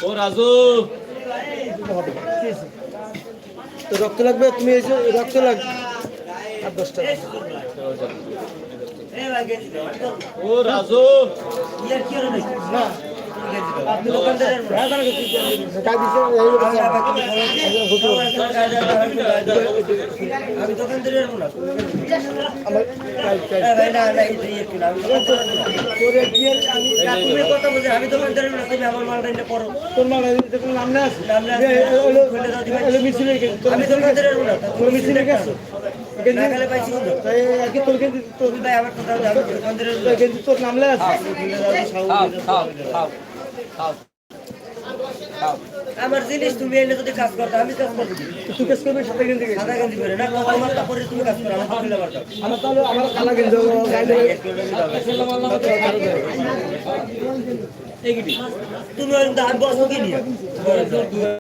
ও রাজু তো রক্ত লাগবে, তুমি এসে রক্ত লাগবে আর 10 টাকা। ও রাজু না আপনি দোকানদারের টাকা দিছে আমি দোকানদারের না আমার তুমি কথা বলছো আমি দোকানদারের না তুমি আমার মালটা নিয়ে পড়ো তোর মাল দেখুন নাম না আছে নাম না আছে। হলো মিছিল রেখে আমি দোকানদারের না তোর মিছিল রেখে আসো না গেলে পাইছি কিন্তু তাই আগে তোর কিন্তু তোর ভাই আমার কথা হলো, আমি দোকানদারের না। কিন্তু তোর নাম লেখা আছে আমার জিনিস তুমি এনে যদি কাজ করতে আমি কাজ করবো কি? তুই কাজ করবি সাথে কিন্তু সাদা গেঞ্জি পরে না আমার কাপড়ে তুমি কাজ করো আমার কাপড়ে আমার কাজ আমার তাহলে আমার কালা কিন্তু গাইলে তুমি আমি বসবো কি নিয়ে